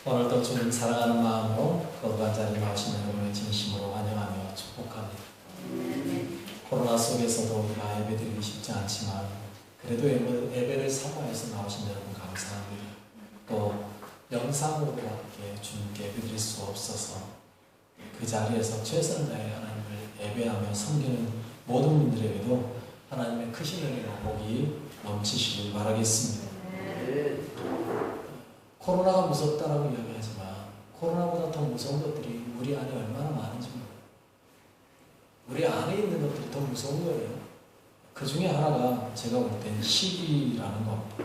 오늘도 주님 사랑하는 마음으로 거룩한 자리에 나오신 여러분을 진심으로 환영하며 축복합니다. 코로나 속에서도 우리가 예배드리기 쉽지 않지만 그래도 예배를 사모해서 나오신 여러분 감사합니다. 또 영상으로도 함께 주님께 예배드릴 수 없어서 그 자리에서 최선을 다해 하나님을 예배하며 섬기는 모든 분들에게도 하나님의 크신 은혜와 복이 넘치시길 바라겠습니다. 코로나가 무섭다라고 이야기하지만 코로나보다 더 무서운 것들이 우리 안에 얼마나 많은지 모릅니다. 우리 안에 있는 것들이 더 무서운 거예요. 그 중에 하나가 제가 볼 땐 시기라는 겁니다.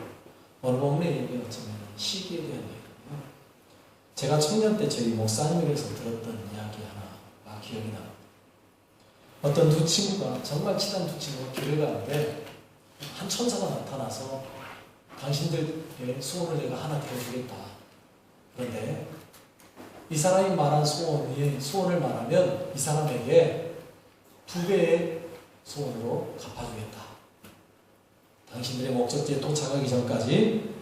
오늘 본문의 얘기 어쩌면 시기에 대한 얘기예요. 제가 청년 때 저희 목사님에게서 들었던 이야기 하나가 기억이 납니다. 어떤 두 친구가, 정말 친한 두 친구가 길을 가는데 한 천사가 나타나서 당신들의 소원을 내가 하나 들어주겠다. 그런데 이 사람이 말한 소원을 말하면 이 사람에게 2배의 소원으로 갚아주겠다. 당신들의 목적지에 도착하기 전까지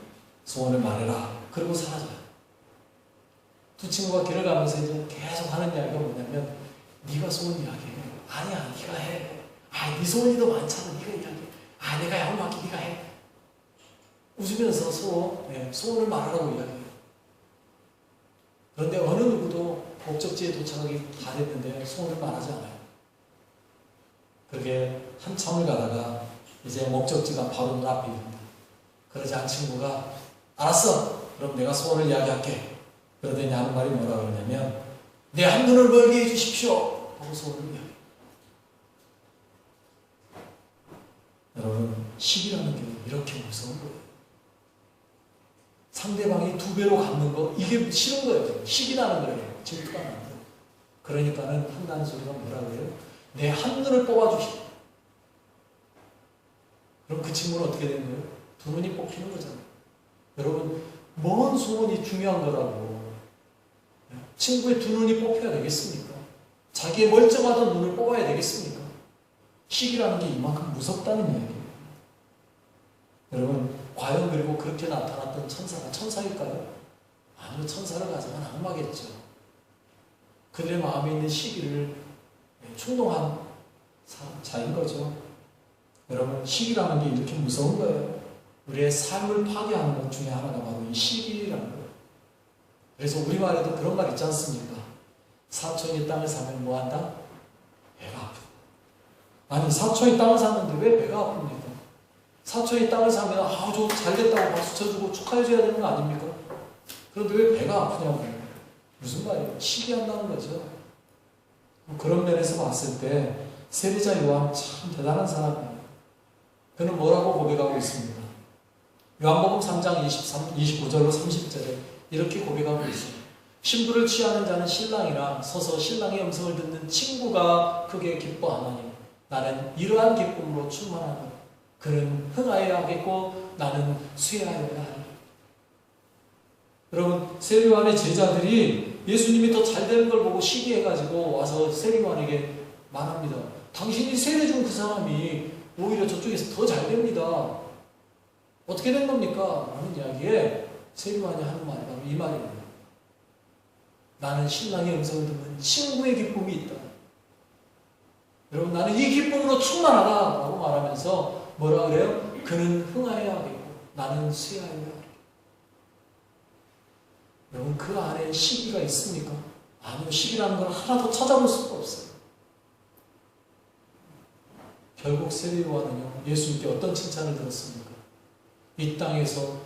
소원을 말해라. 그리고 사라져요. 두 친구가 길을 가면서 이제 계속 하는 이야기가 뭐냐면 네가 소원 이야기해. 아니야, 네가 해. 네 소원이 더 많잖아. 네가 이야기해. 내가 양호할게. 네가 해. 웃으면서 소원을 말하라고 이야기해요. 그런데 어느 누구도 목적지에 도착하기 다 됐는데 소원을 말하지 않아요. 그렇게 한참을 가다가 이제 목적지가 바로 눈앞에 있는다. 그러자 한 친구가 알았어. 그럼 내가 소원을 이야기할게. 그러더니 하는 말이 뭐라 그러냐면 내 한눈을 멀게 해주십시오. 하고 소원을 이야기해요. 여러분, 시기라는 게 이렇게 무서운 거예요. 상대방이 2배로 갚는 거, 이게 싫은 거예요. 시기나는 거예요. 질투가 나는 거예요. 그러니까는 한다는 소리가 뭐라 그래요? 내 한눈을 뽑아주시오. 그럼 그 친구는 어떻게 되는 거예요? 2눈이 뽑히는 거잖아요. 여러분, 먼 소원이 중요한 거라고. 친구의 2눈이 뽑혀야 되겠습니까? 자기의 멀쩡하던 눈을 뽑아야 되겠습니까? 시기라는 게 이만큼 무섭다는 이야기예요. 여러분, 과연 그리고 그렇게 나타났던 천사가 천사일까요? 아니요, 천사를 가져간 악마겠죠. 그들의 마음에 있는 시기를 충동한 자인 거죠. 여러분, 시기라는 게 이렇게 무서운 거예요. 우리의 삶을 파괴하는 것 중에 하나가 바로 이 시기라는 거예요. 그래서 우리말에도 그런 말 있지 않습니까? 사촌이 땅을 사면 뭐한다? 배가 아프다. 아니, 사촌이 땅을 샀는데 왜 배가 아픕니까? 사촌이 땅을 사면 아주 잘됐다고 박수 쳐주고 축하해줘야 되는 거 아닙니까? 그런데 왜 배가 아프냐고요. 무슨 말이에요? 시기한다는 거죠. 그런 면에서 봤을 때 세리자 요한 참 대단한 사람이에요. 그는 뭐라고 고백하고 있습니다. 요한복음 3장 29절로 30절에 이렇게 고백하고 있어요. 신부를 취하는 자는 신랑이나 서서 신랑의 음성을 듣는 친구가 크게 기뻐하나니 나는 이러한 기쁨으로 충만하노라. 그는 흥하여야 하겠고 나는 쇠하여야 하리. 여러분, 세리요한의 제자들이 예수님이 더 잘되는 걸 보고 시기해가지고 와서 세리요한에게 말합니다. 당신이 세례 준 그 사람이 오히려 저쪽에서 더 잘됩니다. 어떻게 된 겁니까? 라는 이야기에 세리요한이 하는 말이 바로 이 말입니다. 나는 신랑의 음성을 듣는 친구의 기쁨이 있다. 여러분, 나는 이 기쁨으로 충만하다 라고 말하면서 뭐라 그래요? 그는 흥하여야 하겠고 나는 쇠하여야 하겠고. 여러분, 그 안에 시기가 있습니까? 아니요, 시기라는 걸 하나도 찾아볼 수가 없어요. 결국 세리요한은요, 예수님께 어떤 칭찬을 들었습니까? 이 땅에서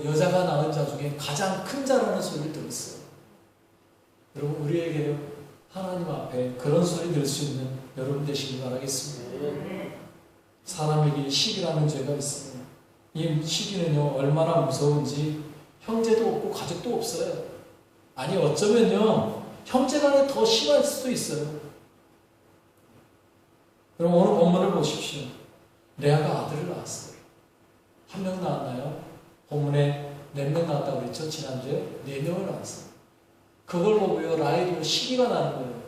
여자가 낳은 자 중에 가장 큰 자라는 소리를 들었어요. 여러분, 우리에게요, 하나님 앞에 그런 소리 들을 수 있는 여러분 되시길 바라겠습니다. 사람에게 시기라는 죄가 있습니다. 이 시기는요, 얼마나 무서운지 형제도 없고 가족도 없어요. 아니, 어쩌면요, 형제간에 더 심할 수도 있어요. 그럼 오늘 본문을 보십시오. 레아가 아들을 낳았어요. 1명 낳았나요? 본문에 4명 낳았다고 그랬죠? 지난주에 4명을 낳았어요. 그걸 보고요, 라헬이요, 시기가 나는 거예요.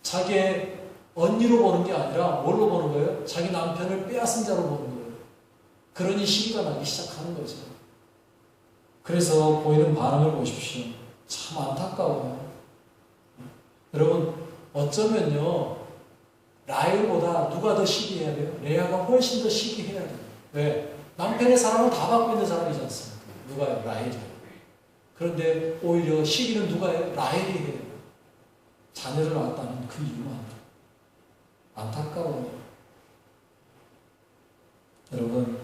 자기의 언니로 보는 게 아니라 뭘로 보는 거예요? 자기 남편을 빼앗은 자로 보는 거예요. 그러니 시기가 나기 시작하는 거죠. 그래서 보이는 반응을 보십시오. 참 안타까워요. 여러분, 어쩌면요, 라헬보다 누가 더 시기해야 돼요? 레아가 훨씬 더 시기해야 돼요. 왜? 남편의 사랑을 다 받고 있는 사람이지 않습니까? 누가요? 라헬이요. 그런데 오히려 시기는 누가 해요? 라헬이 해요. 자녀를 낳았다는 그 이유만. 안타까워요. 여러분,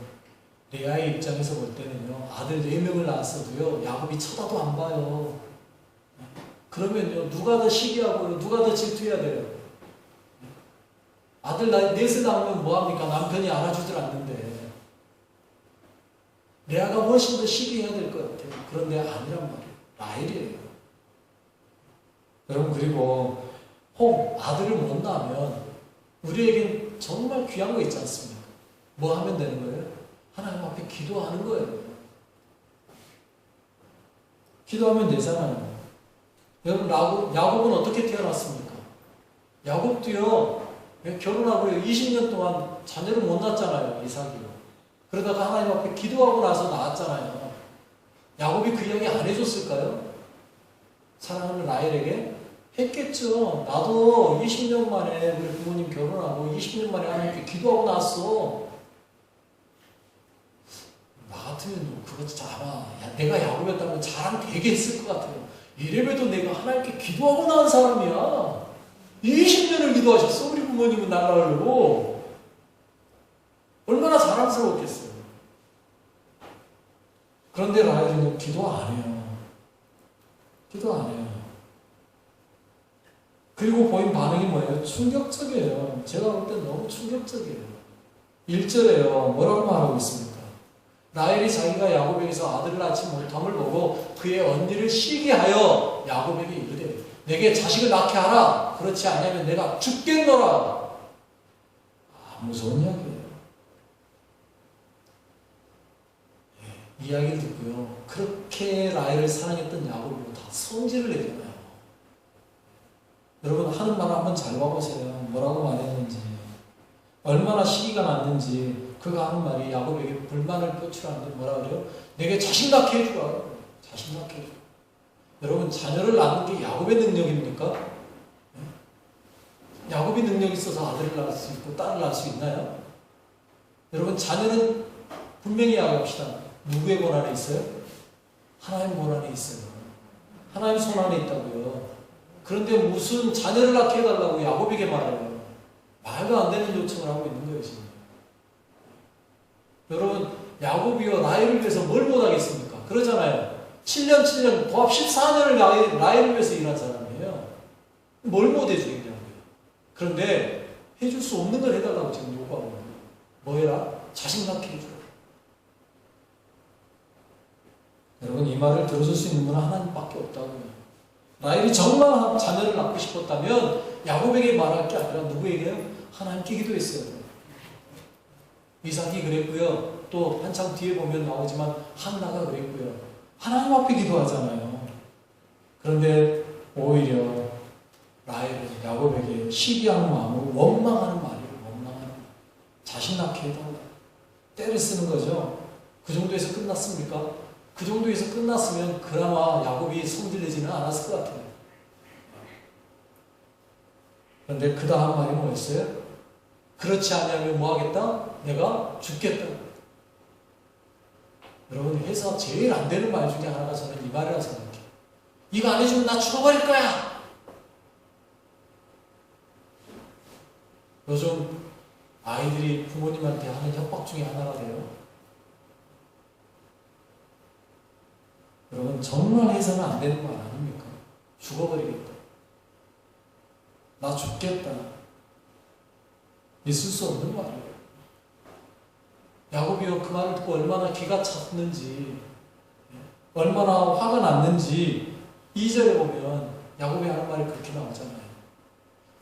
레아의 입장에서 볼 때는요, 아들 4명을 낳았어도요, 야곱이 쳐다도 안 봐요. 그러면요, 누가 더 시기하고요, 누가 더 질투해야 돼요? 아들 넷을 낳으면 뭐합니까? 남편이 알아주질 않는데. 레아가 훨씬 더 시기해야 될 것 같아요. 그런데 아니란 말이에요. 라헬이에요. 여러분, 그리고 혹 아들을 못 낳으면 우리에겐 정말 귀한 거 있지 않습니까? 뭐 하면 되는 거예요? 하나님 앞에 기도하는 거예요. 기도하면 되잖아요. 여러분, 야곱은 어떻게 태어났습니까? 야곱도요, 결혼하고 20년 동안 자녀를 못 낳았잖아요, 이삭이요. 그러다가 하나님 앞에 기도하고 나서 낳았잖아요. 야곱이 그 이야기 안 해줬을까요? 사랑하는 라헬에게? 했겠죠. 나도 20년 만에 우리 부모님 결혼하고 20년 만에 하나님께 기도하고 나왔어. 나 같으면 그거 진짜 아마 내가 야곱이었다면 자랑 되게 했을 것 같아요. 이래봬도 내가 하나님께 기도하고 나온 사람이야. 20년을 기도하셨어, 우리 부모님은 나가려고. 얼마나 자랑스러웠겠어요. 그런데 라헬은 기도 안 해요. 기도 안 해요. 그리고 보인 반응이 뭐예요? 충격적이에요. 제가 볼 때 너무 충격적이에요. 1절에요. 뭐라고 말하고 있습니까? 라헬이 자기가 야곱에게서 아들을 낳지 못함을 보고 그의 언니를 시기하여 야곱에게 이르되 내게 자식을 낳게 하라. 그렇지 않으면 내가 죽겠노라. 무서운 이야기예요. 이 이야기를 듣고요. 그렇게 라헬을 사랑했던 야곱이 다 성질을 내잖아요. 여러분, 하는 말 한번 잘 봐보세요. 뭐라고 말했는지, 얼마나 시기가 났는지. 그가 하는 말이 야곱에게 불만을 표출하는데 뭐라 그래요? 내게 자식 낳게 해주라. 자식 낳게 해주라. 여러분, 자녀를 낳는 게 야곱의 능력입니까? 야곱이 능력이 있어서 아들을 낳을 수 있고 딸을 낳을 수 있나요? 여러분, 자녀는 분명히 이야기합시다. 누구의 권한에 있어요? 하나님 권한에 있어요. 하나님 손 안에 있다고요. 그런데 무슨 자녀를 낳게 해달라고 야곱에게 말해요. 말도 안 되는 요청을 하고 있는 거예요, 지금. 여러분, 야곱이요, 라헬을 위해서 뭘 못하겠습니까? 그러잖아요. 7년, 도합 14년을 라헬을 위해서 일한 사람이에요. 뭘 못해주겠냐고요. 그런데 해줄 수 없는 걸 해달라고 지금 요구하고 있는 거예요. 뭐 해라? 자식 낳게 해주라. 여러분, 이 말을 들어줄 수 있는 분은 하나님밖에 없다고요. 라헬이 정말 자녀를 낳고 싶었다면 야곱에게 말할 게 아니라 누구에게요? 하나님께 기도했어요. 이삭이 그랬고요. 또 한참 뒤에 보면 나오지만 한나가 그랬고요. 하나님 앞에 기도하잖아요. 그런데 오히려 라헬은 야곱에게 시기하는 마음으로 원망하는 말이에요. 원망하는 말. 자식 낳게 해달라. 때를 쓰는 거죠. 그 정도에서 끝났습니까? 그 정도에서 끝났으면 그나마 야곱이 성질내지는 않았을 것 같아요. 그런데 그 다음 말이 뭐였어요? 그렇지 않으면 뭐 하겠다? 내가 죽겠다. 여러분, 해서 제일 안 되는 말 중에 하나가 저는 이 말이라고 생각해요. 이거 안 해주면 나 죽어버릴 거야. 요즘 아이들이 부모님한테 하는 협박 중에 하나가 돼요. 여러분, 정말 해서는 안 되는 거 아닙니까? 죽어버리겠다. 나 죽겠다. 있을 수 없는 말이에요. 야곱이요, 그 말을 듣고 얼마나 기가 찼는지, 얼마나 화가 났는지 2절에 보면 야곱이 하는 말이 그렇게 나오잖아요.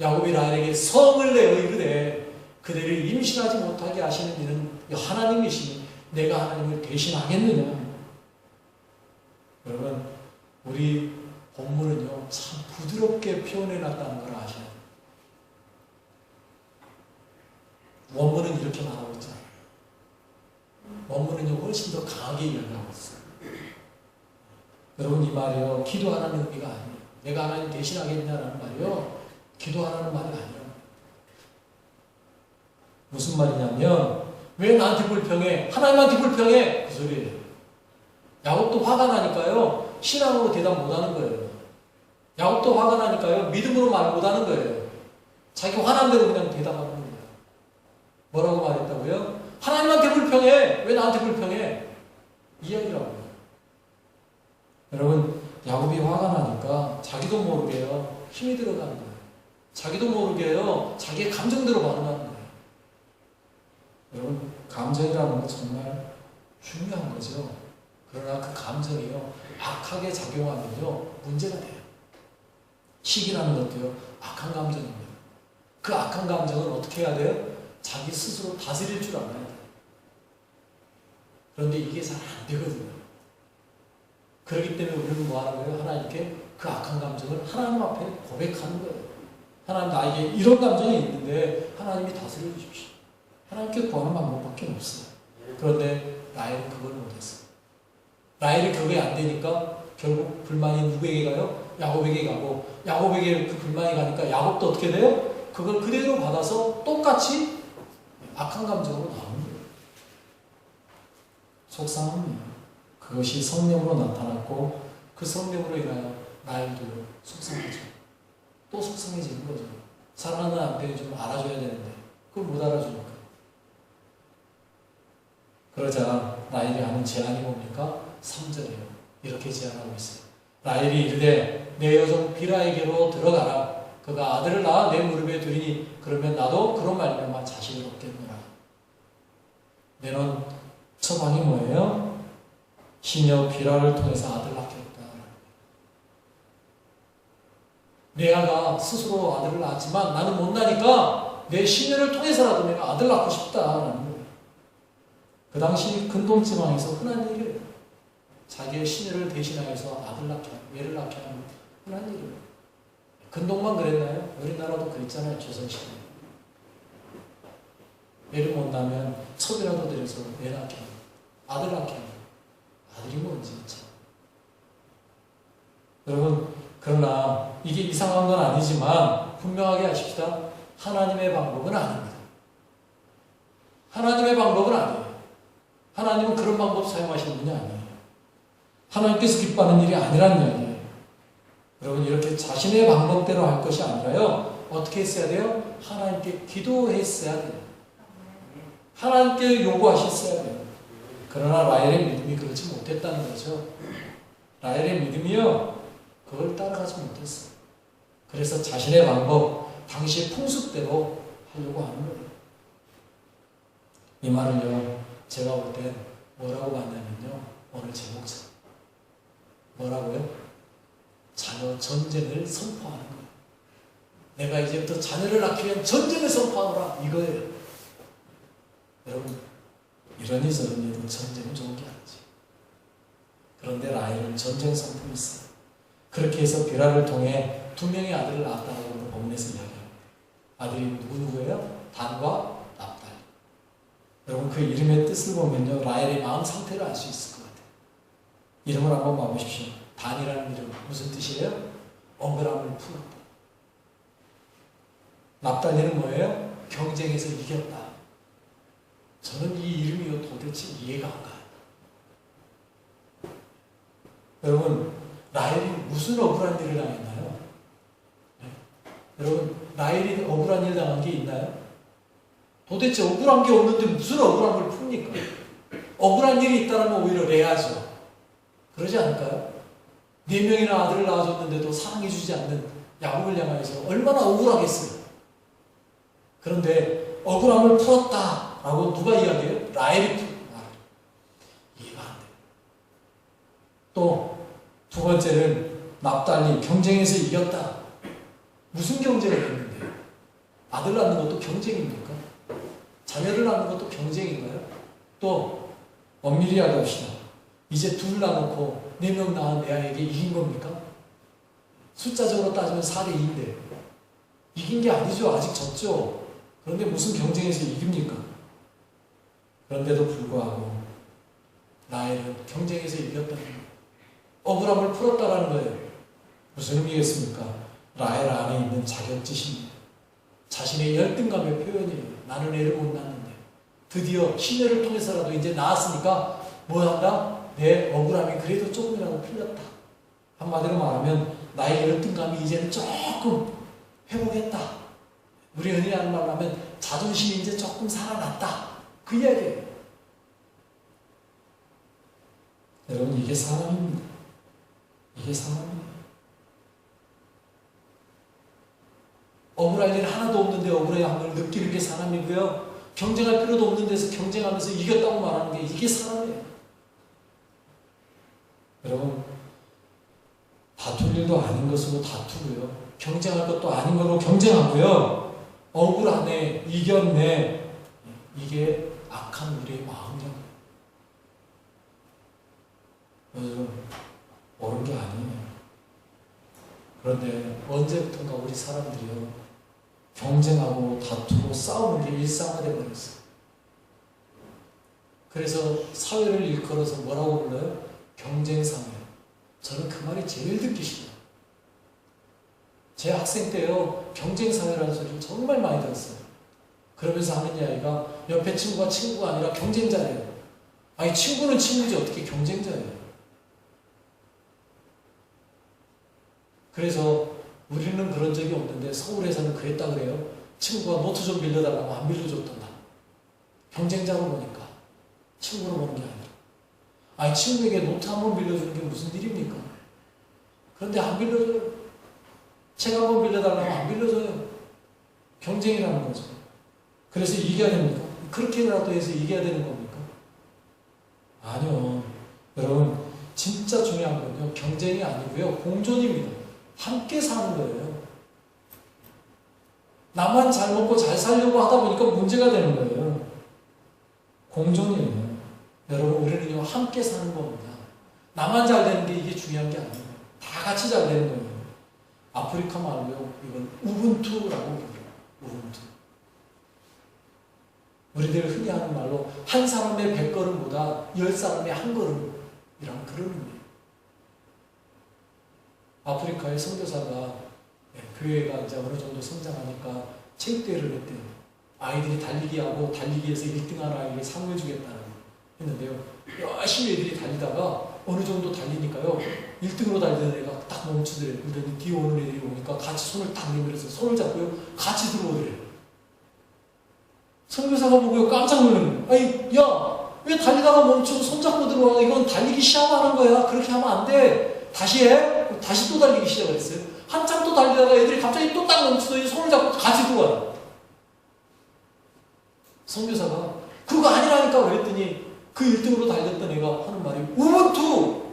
야곱이 라헬에게 성을 내어 이르되 그대를 임신하지 못하게 하시는 이는 하나님이시니 내가 하나님을 대신하겠느냐. 여러분, 우리 본문은요, 참 부드럽게 표현해놨다는 걸 아셔야 돼요. 원문은 이렇게 말하고 있잖아요. 원문은요, 훨씬 더 강하게 이야기하고 있어요. 여러분 이 말이요. 기도하라는 의미가 아니에요. 내가 하나님 대신하겠냐라는 말이요. 기도하라는 말이 아니에요. 무슨 말이냐면 왜 나한테 불평해? 하나님한테 불평해! 그 소리예요. 야곱도 화가 나니까요. 신앙으로 대답 못하는 거예요. 야곱도 화가 나니까요. 믿음으로 말 못하는 거예요. 자기 화난 대로 그냥 대답하는 거예요. 뭐라고 말했다고요? 하나님한테 불평해! 왜 나한테 불평해? 이야기라고요. 여러분 야곱이 화가 나니까 자기도 모르게요. 힘이 들어가는 거예요. 자기도 모르게요. 자기의 감정대로 반응하는 거예요. 여러분 감정이라는 건 정말 중요한 거죠. 그러나 그 감정이요 악하게 작용하면요 문제가 돼요. 시기라는 것도요 악한 감정입니다. 그 악한 감정은 어떻게 해야 돼요? 자기 스스로 다스릴 줄 알아야 돼요. 그런데 이게 잘 안 되거든요. 그렇기 때문에 우리는 뭐 하는 거예요? 하나님께 그 악한 감정을 하나님 앞에 고백하는 거예요. 하나님 나에게 이런 감정이 있는데 하나님이 다스려 주십시오. 하나님께 구하는 방법밖에 없어요. 그런데 라헬은 그걸 못했어요. 라헬이 그게 안 되니까 결국 불만이 누구에게 가요? 야곱에게 가고 야곱에게 그 불만이 가니까 야곱도 어떻게 돼요? 그걸 그대로 받아서 똑같이 악한 감정으로 나오는 거예요. 속상합니다. 그것이 성령으로 나타났고 그 성령으로 인하여 라헬도 속상하죠. 또 속상해지는 거죠. 사랑하는 남편이 좀 알아줘야 되는데 그걸 못 알아주니까. 그러자 라헬이 하는 제안이 뭡니까? 3절이에요. 이렇게 제안하고 있어요. 라헬이 이르되 내 여종 비라에게로 들어가라. 그가 아들을 낳아 내 무릎에 두리니 그러면 나도 그런 말미암아 자식을 얻겠노라. 내는 처방이 뭐예요? 시녀 비라를 통해서 아들을 낳겠다. 레아가 스스로 아들을 낳았지만 나는 못나니까 내 시녀를 통해서라도 내가 아들 낳고 싶다라는 거예요. 그 당시 근동지방에서 흔한 일이에요. 자기의 시녀를 대신하여서 아들 낳게 하는, 애를 낳게 하는 흔한 일이에요. 근동만 그랬나요? 우리나라도 그랬잖아요. 조선시대. 애를 못 낳으면 첩이라도 들여서 애 낳게 하는, 아들 낳게 하는. 아들이 뭔지 참. 여러분 그러나 이게 이상한 건 아니지만 분명하게 하십시다. 하나님의 방법은 아닙니다. 하나님의 방법은 아니에요. 하나님은 그런 방법 사용하시는 분이 아니에요. 하나님께서 기뻐하는 일이 아니라는 이야기예요. 여러분 이렇게 자신의 방법대로 할 것이 아니라요. 어떻게 했어야 돼요? 하나님께 기도했어야 돼요. 하나님께 요구하셨어야 돼요. 그러나 라헬의 믿음이 그렇지 못했다는 거죠. 라헬의 믿음이요. 그걸 따라가지 못했어요. 그래서 자신의 방법, 당시의 풍습대로 하려고 하는 거예요. 이 말을요. 제가 볼 땐 뭐라고 봤냐면요. 오늘 제목처럼. 뭐라고요? 자녀 전쟁을 선포하는 거예요. 내가 이제부터 자녀를 낳기 위한 전쟁을 선포하노라. 이거예요. 여러분 이러니 저러니 전쟁은 좋은 게 아니지. 그런데 라헬은 전쟁 선포를 했어요. 그렇게 해서 비라를 통해 2명의 아들을 낳았다고 본문에서 이야기합니다. 아들이 누구예요? 단과 납달. 여러분 그 이름의 뜻을 보면요. 라헬의 마음 상태를 알 수 있을 것 같아요. 이름을 한번 봐보십시오. 단이라는 이름 무슨 뜻이에요? 억울함을 풀었다. 납달리는 뭐예요? 경쟁에서 이겼다. 저는 이 이름이요 도대체 이해가 안 가요. 여러분 라헬이 무슨 억울한 일을 당했나요? 네? 여러분 라헬이 억울한 일 당한 게 있나요? 도대체 억울한 게 없는데 무슨 억울함을 풉니까? 억울한 일이 있다면 오히려 레아죠. 그러지 않을까요? 4명이나 아들을 낳아줬는데도 사랑해주지 않는 야곱을 향하여서 얼마나 억울하겠어요. 그런데 억울함을 풀었다 라고 누가 이야기해요? 라헬이 풀었다. 이해가 안 돼요. 또 두 번째는 납달리 경쟁에서 이겼다. 무슨 경쟁을 했는데요? 아들 낳는 것도 경쟁입니까? 자녀를 낳는 것도 경쟁인가요? 또 엄밀히 하갑시다. 이제 2 낳아놓고 4명 낳은 레아에게 이긴 겁니까? 숫자적으로 따지면 4대2인데 이긴 게 아니죠. 아직 졌죠. 그런데 무슨 경쟁에서 이깁니까? 그런데도 불구하고 라헬은 경쟁에서 이겼다는 거예요. 억울함을 풀었다라는 거예요. 무슨 의미겠습니까? 라헬 안에 있는 자격지심, 자신의 열등감의 표현이에요. 나는 애를 못 낳는데 드디어 시녀를 통해서라도 이제 낳았으니까 뭐 한다? 내 억울함이 그래도 조금이라도 풀렸다. 한마디로 말하면 나의 열등감이 이제는 조금 회복했다. 우리 흔히 하는 말로 하면 자존심이 이제 조금 살아났다. 그 이야기예요. 여러분, 이게 사람입니다. 이게 사람입니다. 억울할 일 하나도 없는데 억울함을 느끼는 게 사람이고요. 경쟁할 필요도 없는 데서 경쟁하면서 이겼다고 말하는 게 이게 사람이에요. 여러분, 다툴 일도 아닌 것으로 다투고요. 경쟁할 것도 아닌 거로 경쟁하고요. 억울하네, 이겼네. 이게 악한 우리의 마음이에요. 요즘 옳은 게 아니에요. 그런데 언제부턴가 우리 사람들이요, 경쟁하고 다투고 싸우는 게 일상화되어 버렸어요. 그래서 사회를 일컬어서 뭐라고 불러요? 경쟁사회. 저는 그 말이 제일 듣기 싫어요. 제 학생 때요, 경쟁사회라는 소리를 정말 많이 들었어요. 그러면서 하는 이야기가 옆에 친구가 친구가 아니라 경쟁자예요. 아니, 친구는 친구지 어떻게 경쟁자예요? 그래서 우리는 그런 적이 없는데 서울에서는 그랬다 그래요. 친구가 노트 좀 빌려달라고 안 빌려줬단다. 경쟁자로 보니까 친구로 보는 게 아니라. 아니, 친구에게 노트 한 번 빌려주는 게 무슨 일입니까? 그런데 안 빌려줘요. 책 한 번 빌려달라고 안 빌려줘요. 경쟁이라는 거죠. 그래서 이겨야 됩니까? 그렇게라도 해서 이겨야 되는 겁니까? 아니요. 여러분, 진짜 중요한 건요, 경쟁이 아니고요, 공존입니다. 함께 사는 거예요. 나만 잘 먹고 잘 살려고 하다 보니까 문제가 되는 거예요. 공존이에요. 여러분, 우리는요, 함께 사는 겁니다. 나만 잘 되는 게 이게 중요한 게 아니에요. 다 같이 잘 되는 거예요. 아프리카 말로요, 이건 우분투라고 불러요. 우분투. 우리들 흔히 하는 말로 한 사람의 100걸음보다 10사람의 한 걸음이란 그런 의미예요. 아프리카의 선교사가 교회가 이제 어느 정도 성장하니까 체육대회를 했대요. 아이들이 달리기하고 달리기에서 1등하는 아이에게 상을 주겠다는 했는데요. 열심히 애들이 달리다가 어느 정도 달리니까요, 1등으로 달리던 애가 딱 멈추더래요. 그러더니 뒤에 오는 애들이 오니까 같이 손을 딱 내밀어서 손을 잡고요, 같이 들어오더래요. 선교사가 보고요, 깜짝 놀란 거예요. 아니, 야, 왜 달리다가 멈추고 손 잡고 들어와? 이건 달리기 시합하는 거야. 그렇게 하면 안 돼. 다시 해? 다시 또 달리기 시작을 했어요. 한참 또 달리다가 애들이 갑자기 또 딱 멈추더니 손을 잡고 같이 들어와요. 선교사가 그거 아니라니까 그랬더니 그 1등으로 달렸던 애가 하는 말이 우분투!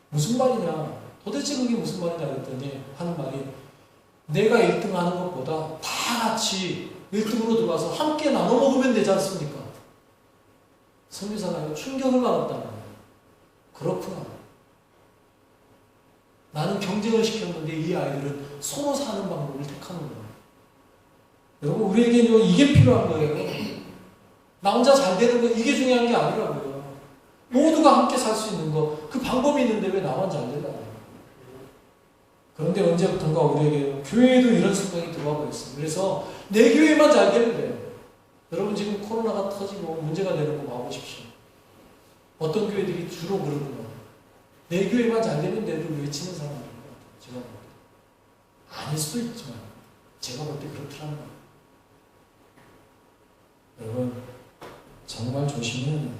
무슨 말이냐? 도대체 그게 무슨 말이냐 그랬더니 하는 말이, 내가 1등 하는 것보다 다 같이 1등으로 들어와서 함께 나눠 먹으면 되지 않습니까? 선교사가 충격을 받았다는 거예요. 그렇구나. 나는 경쟁을 시켰는데 이 아이들은 서로 사는 방법을 택하는 거예요. 여러분, 우리에게는 이게 필요한 거예요. 나 혼자 잘 되는 거, 이게 중요한 게 아니라고요. 모두가 함께 살 수 있는 거, 그 방법이 있는데 왜 나만 잘 되려고. 그런데 언제부턴가 우리에게 교회에도 이런 생각이 들어와 버렸어요. 그래서 내 교회만 잘 되면 돼요. 여러분, 지금 코로나가 터지고 문제가 되는 거 봐보십시오. 어떤 교회들이 주로 그러는가? 내 교회만 잘 되면 돼를 외치는 사람들인 것 같아요. 제가 볼 때. 아닐 수도 있지만 제가 볼 때 그렇더라는 거예요. 여러분, 정말 조심해야 돼요.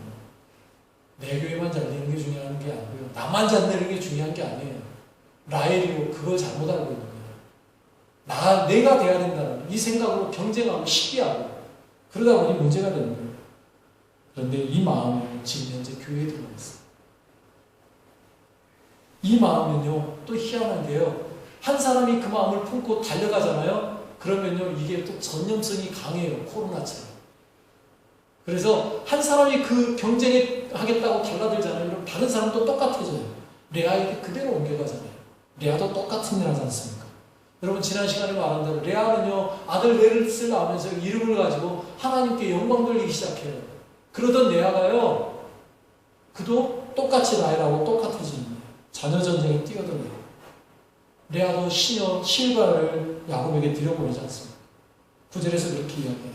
내 교회만 잘 되는 게 중요한 게 아니고요, 나만 잘 되는 게 중요한 게 아니에요. 라헬이요, 그걸 잘못 알고 있는 거예요. 내가 돼야 된다는 이 생각으로 경쟁하고 시기하고 그러다 보니 문제가 되는 거예요. 그런데 이 마음이 지금 현재 교회에 들어와 있어요. 이 마음은요, 또 희한한 게요, 한 사람이 그 마음을 품고 달려가잖아요. 그러면요, 이게 또 전염성이 강해요. 코로나처럼. 그래서 한 사람이 그 경쟁에 하겠다고 달라들잖아요. 그럼 다른 사람도 똑같아져요. 레아에게 그대로 옮겨가잖아요. 레아도 똑같은 일 하지 않습니까? 여러분, 지난 시간에 말한 대로 레아는요, 아들 넷을 낳으면서 이름을 가지고 하나님께 영광 돌리기 시작해요. 그러던 레아가요, 그도 똑같이 라헬하고 똑같아지는 거예요. 자녀 전쟁에 뛰어들어요. 레아도 시녀 실바를 야곱에게 들여보내지 않습니까? 9절에서 그렇게 이야기해요.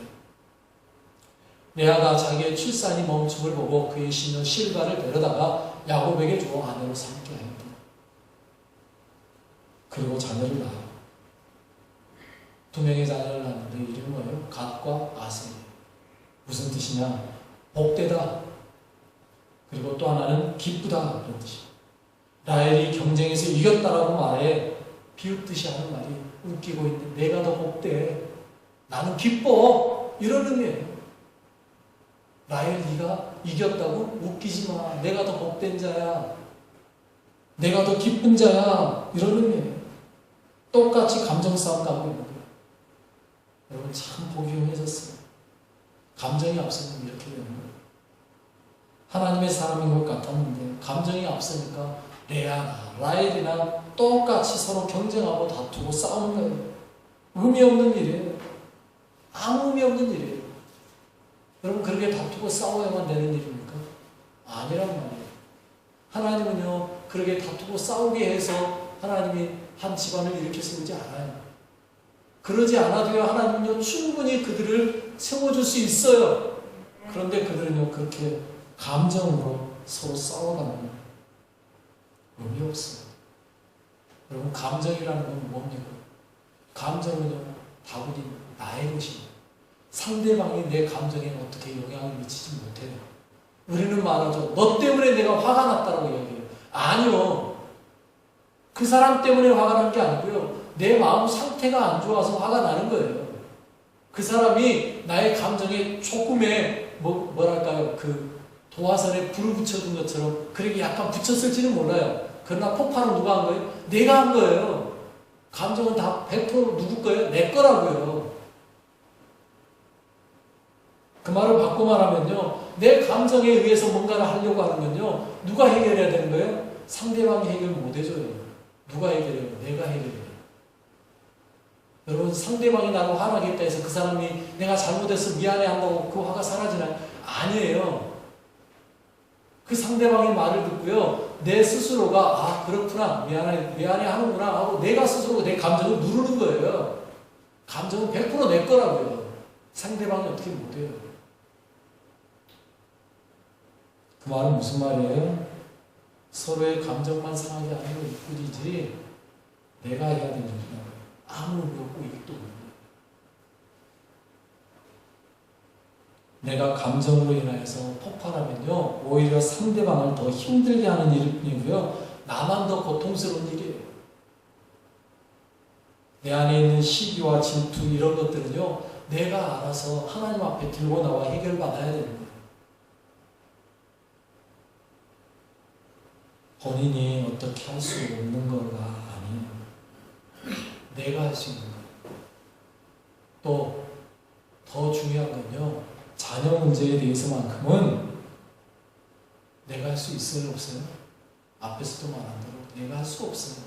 레아가 자기의 출산이 멈춤을 보고 그의 시녀 실바를 데려다가 야곱에게 주어 아내로 삼게 하였다. 그리고 자녀를 낳아요. 2명의 자녀를 낳는데 이름이 뭐예요? 갓과 아셀이에요. 무슨 뜻이냐? 복되다. 그리고 또 하나는 기쁘다. 그런 뜻이에요. 라헬이 경쟁에서 이겼다라고 말해 비웃듯이 하는 말이 웃기고 있는데 내가 더 복돼. 나는 기뻐. 이런 의미예요. 라헬 네가 이겼다고? 웃기지 마. 내가 더 복된 자야. 내가 더 기쁜 자야. 이런 의미예요. 똑같이 감정 싸움 가고 있는 거예요. 여러분 참 보기 흉해졌어요. 감정이 앞서면 이렇게 되는 거예요. 하나님의 사람인 것 같았는데 감정이 앞서니까 레아나 라헬이나 똑같이 서로 경쟁하고 다투고 싸우는 거예요. 의미 없는 일이에요. 아무 의미 없는 일이에요. 여러분 그렇게 다투고 싸워야만 되는 일입니까? 아니란 말이에요. 하나님은요 그렇게 다투고 싸우게 해서 하나님이 한 집안을 이렇게 세우지 않아요. 그러지 않아도요 하나님은요 충분히 그들을 세워줄 수 있어요. 그런데 그들은요 그렇게 감정으로 서로 싸워가는 거예요. 의미 없어요. 여러분 감정이라는 건 뭡니까? 감정은요 다분히 나의 것입니다. 상대방이 내 감정에 어떻게 영향을 미치지 못해요. 우리는 말하죠. 너 때문에 내가 화가 났다고 얘기해요. 아니요. 그 사람 때문에 화가 난 게 아니고요. 내 마음 상태가 안 좋아서 화가 나는 거예요. 그 사람이 나의 감정에 조금의 뭐랄까요 그 도화선에 불을 붙여준 것처럼 그렇게 약간 붙였을지는 몰라요. 그러나 폭발은 누가 한 거예요? 내가 한 거예요. 감정은 다 100% 누구 거예요? 내 거라고요. 그 말을 바꿔 말하면요. 내 감정에 의해서 뭔가를 하려고 하면요. 누가 해결해야 되는 거예요? 상대방이 해결 못 해줘요. 누가 해결해요? 내가 해결해요. 여러분 상대방이 나를 화나겠다 해서 그 사람이 내가 잘못해서 미안해 한다고 그 화가 사라지나요? 아니에요. 그 상대방의 말을 듣고요. 내 스스로가 아 그렇구나 미안해 하는구나 하고 내가 스스로 내 감정을 누르는 거예요. 감정은 100% 내 거라고요. 상대방이 어떻게 못해요. 그 말은 무슨 말이에요? 서로의 감정만 상하게 하는 것 뿐이지 내가 해야 되는 일이라고요. 아무 의미 없고 이익도 없는 거예요. 내가 감정으로 인하여서 폭발하면요 오히려 상대방을 더 힘들게 하는 일일 뿐이고요 나만 더 고통스러운 일이에요. 내 안에 있는 시기와 질투 이런 것들은요 내가 알아서 하나님 앞에 들고 나와 해결받아야 되는 거예요. 본인이 어떻게 할 수 없는 거가 아니에요. 내가 할 수 있는 거예요. 또 더 중요한 건요 자녀 문제에 대해서만큼은 내가 할 수 있어요? 없어요? 앞에서도 말한 대로 내가 할 수 없어요.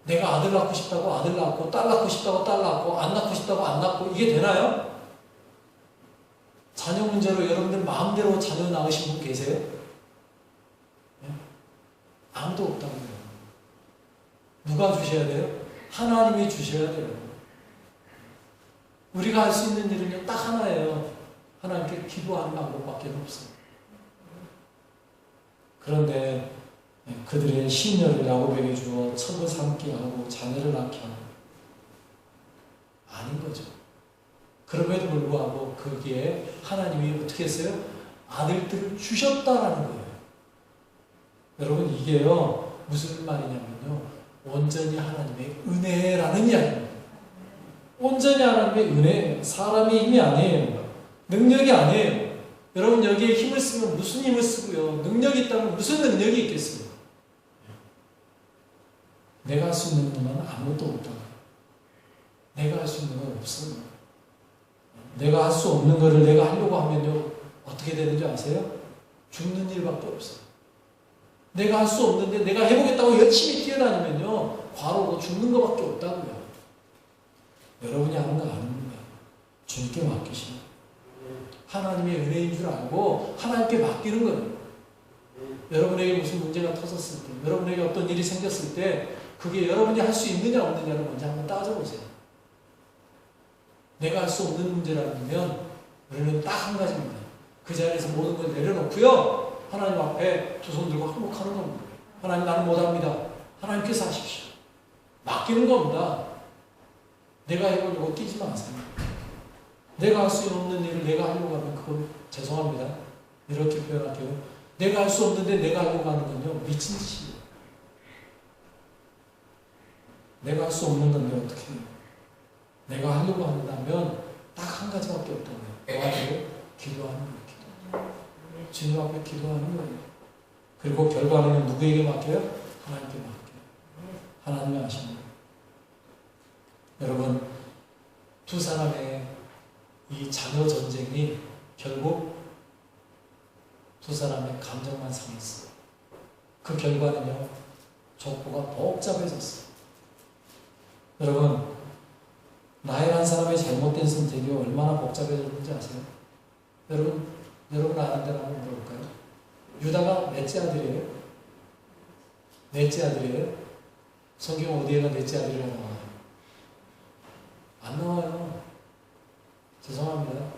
내가 아들 낳고 싶다고 아들 낳고 딸 낳고 싶다고 딸 낳고 안 낳고 싶다고 안 낳고 이게 되나요? 자녀 문제로 여러분들 마음대로 자녀 낳으신 분 계세요? 네? 아무도 없다고요. 누가 주셔야 돼요? 하나님이 주셔야 돼요. 우리가 할 수 있는 일은요 딱 하나예요. 하나님께 기도하는 방법밖에 없어요. 그런데 그들의 시녀를 야곱에게 주어 첩을 삼게 하고 자녀를 낳게 하고 아닌 거죠. 그럼에도 불구하고 거기에 하나님이 어떻게 했어요? 아들들을 주셨다라는 거예요. 여러분 이게요 무슨 말이냐면요 온전히 하나님의 은혜라는 이야기입니다. 온전히 하나님의 은혜, 사람의 힘이 아니에요. 능력이 아니에요. 여러분 여기에 힘을 쓰면 무슨 힘을 쓰고요. 능력이 있다면 무슨 능력이 있겠어요. 내가 할 수 있는 것만 아무것도 없다. 내가 할 수 있는 건 없어요. 내가 할 수 없는 거를 내가 하려고 하면요 어떻게 되는지 아세요? 죽는 일밖에 없어요. 내가 할 수 없는데 내가 해보겠다고 열심히 뛰어다니면요 과로로 죽는 것밖에 없다고요. 여러분이 하는 거 아닙니다. 주님께 맡기시면 하나님의 은혜인 줄 알고 하나님께 맡기는 거예요. 여러분에게 무슨 문제가 터졌을 때, 여러분에게 어떤 일이 생겼을 때 그게 여러분이 할 수 있느냐 없느냐를 먼저 한번 따져보세요. 내가 할 수 없는 문제라면 우리는 딱 한 가지입니다. 그 자리에서 모든 걸 내려놓고요, 하나님 앞에 두 손 들고 항복하는 겁니다. 하나님, 나는 못합니다. 하나님께서 하십시오. 맡기는 겁니다. 내가 해보려고 뛰지 마세요. 내가 할 수 없는 일을 내가 하려고 하면 그건 죄송합니다. 이렇게 표현할게요. 내가 할 수 없는데 내가 하려고 하는 건요, 미친 짓이에요. 내가 할 수 없는 건데 어떻게 해요? 내가 하려고 한다면 딱 한 가지밖에 없다고요. 뭐하고? 기도하는 거예요. 기도. 주님 앞에 기도하는 거예요. 그리고 결과는 누구에게 맡겨요? 하나님께 맡겨요. 하나님이 하시는 거예요. 여러분, 두 사람의 이 자녀 전쟁이 결국 두 사람의 감정만 상했어요. 그 결과는요, 족보가 복잡해졌어요. 여러분, 라헬 한 사람의 잘못된 선택이 얼마나 복잡해졌는지 아세요? 여러분 아는 대로 한번 물어볼까요? 유다가 넷째 아들이에요? 넷째 아들이에요? 성경 어디에가 넷째 아들이라고 나와요? 안 나와요. 죄송합니다.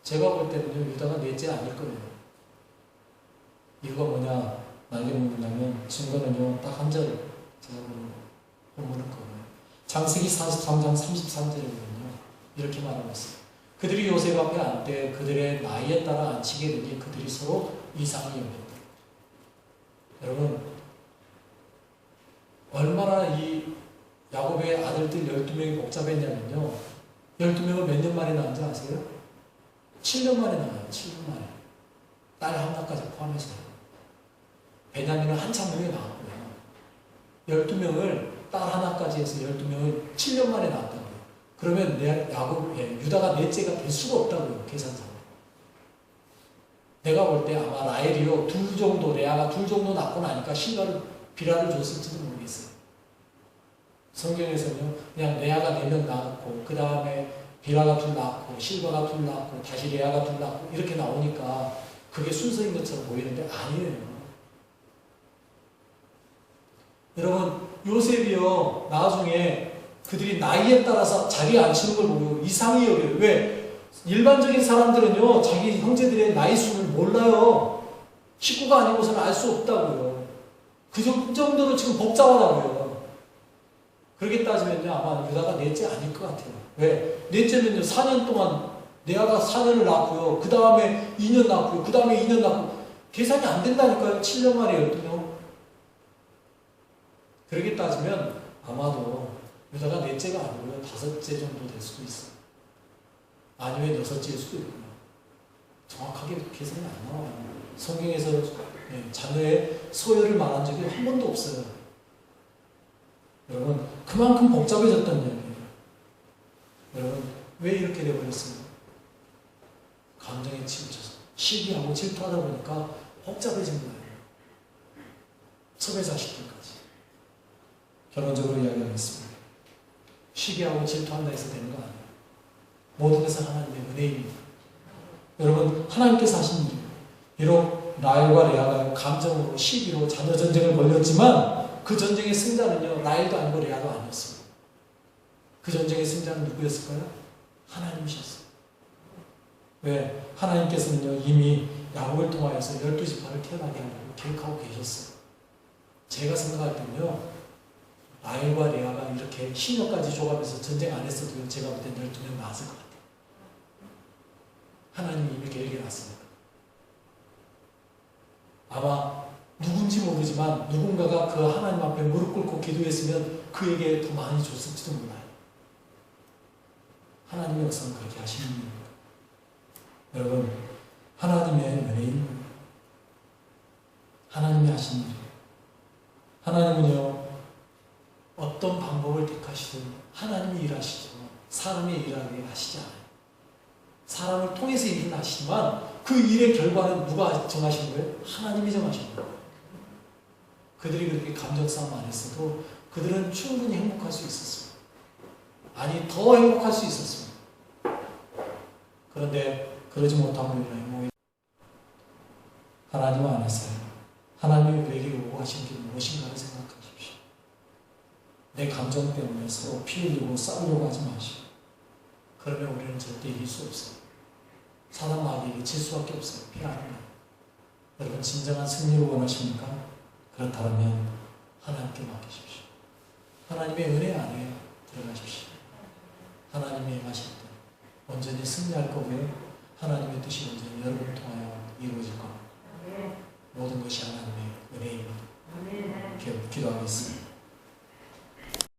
제가 볼 때는요, 유다가 넷째 아닐 거예요. 이유가 뭐냐, 날개 묻는다면 증거는요, 딱 한 절을 제가 본문을 거예요. 창세기 43장 33절이거든요. 이렇게 말하고 있어요. 그들이 요셉 앞에 앉되 그들의 나이에 따라 앉히게 되니 그들이 서로 이상을 여겼다. 여러분, 얼마나 이 야곱의 아들들 12명이 복잡했냐면요, 12명을 몇 년 만에 낳은지 아세요? 7년 만에 낳아요. 7년 만에. 딸 하나까지 포함해서. 베냐민은 한참 후에 낳았고요. 12명을 딸 하나까지 해서 12명을 7년 만에 낳았다고요. 그러면 유다가 넷째가 될 수가 없다고요. 계산상으로. 내가 볼 때 아마 라헬이요, 레아가 둘 정도 낳고 나니까 비라를 줬을지도 모르겠어요. 성경에서는요, 그냥 레아가 4명 낳았고, 그 다음에 비라가 2 낳았고, 실바가 2 낳았고, 다시 레아가 2 낳았고, 이렇게 나오니까 그게 순서인 것처럼 보이는데 아니에요. 여러분, 요셉이요, 나중에 그들이 나이에 따라서 자리에 앉히는 걸 보고 이상히 여겨요. 왜? 일반적인 사람들은요, 자기 형제들의 나이 수를 몰라요. 식구가 아니고서는 알 수 없다고요. 그 정도로 지금 복잡하다고요. 그렇게 따지면요, 아마 유다가 넷째 아닐 것 같아요. 왜? 넷째는요, 4년 동안, 레아가 4년을 낳고요, 그 다음에 2년 낳고요, 그 다음에 2년 낳고, 계산이 안 된다니까요. 7년 만에 12명. 그렇게 따지면 아마도 유다가 넷째가 아니고요, 5째 정도 될 수도 있어요. 아니면 6째일 수도 있고요. 정확하게 계산이 안 나와요. 성경에서 자녀의 소열을 말한 적이 한 번도 없어요. 여러분, 그만큼 복잡해졌다는 얘기예요. 여러분, 왜 이렇게 돼버렸어요? 감정에 치우쳐서 시기하고 질투하다 보니까 복잡해진 거예요. 섭외 자식들까지. 결론적으로 이야기하겠습니다. 시기하고 질투한다 해서 되는 거 아니에요. 모든 것은 하나님의 은혜입니다. 여러분, 하나님께서 하신 일이에요. 비록 라헬과 레아가 감정으로 시기로 자녀 전쟁을 벌였지만 그 전쟁의 승자는요, 라헬도 아니고 레아도 아니었어요. 그 전쟁의 승자는 누구였을까요? 하나님이셨어요. 왜? 하나님께서는요, 이미 야곱을 통하여서 12지파를 태어나게 하려고 계획하고 계셨어요. 제가 생각할 때는요, 라헬과 레아가 이렇게 10년까지 조합해서 전쟁 안 했어도 제가 볼 때 12명 나왔을 것 같아요. 하나님이 이미 계획해놨습니다. 아마 누군지 모르지만 누군가가 그 하나님 앞에 무릎 꿇고 기도했으면 그에게 더 많이 줬을지도 몰라요. 하나님의 역사는 그렇게 하시는 겁니다. 여러분, 하나님의 은혜입니다. 하나님이 하신 일이에요. 하나님은요, 어떤 방법을 택하시든 하나님이 일하시죠. 사람이 일하게 하시지 않아요. 사람을 통해서 일은 하시지만 그 일의 결과는 누가 정하신 거예요? 하나님이 정하신 거예요. 그들이 그렇게 감정싸움 안 했어도 그들은 충분히 행복할 수 있었습니다. 아니, 더 행복할 수 있었습니다. 그런데 그러지 못함으로 인하여 하나님 안에서요, 하나님이 우리에게 요구하신 게 무엇인가를 생각하십시오. 내 감정 때문에 서로 피 흘리고 싸우려고 하지 마시고, 그러면 우리는 절대 이길 수 없어요. 사단 마귀에게 질 수밖에 없어요. 피하는 거예요. 여러분 진정한 승리를 원하십니까? 그렇다면 하나님께 맡기십시오. 하나님의 은혜 안에 들어가십시오. 하나님이 임하실 때 온전히 승리할 거고요. 하나님의 뜻이 온전히 여러분을 통하여 이루어질 겁니다. 모든 것이 하나님의 은혜입니다. 기도하겠습니다.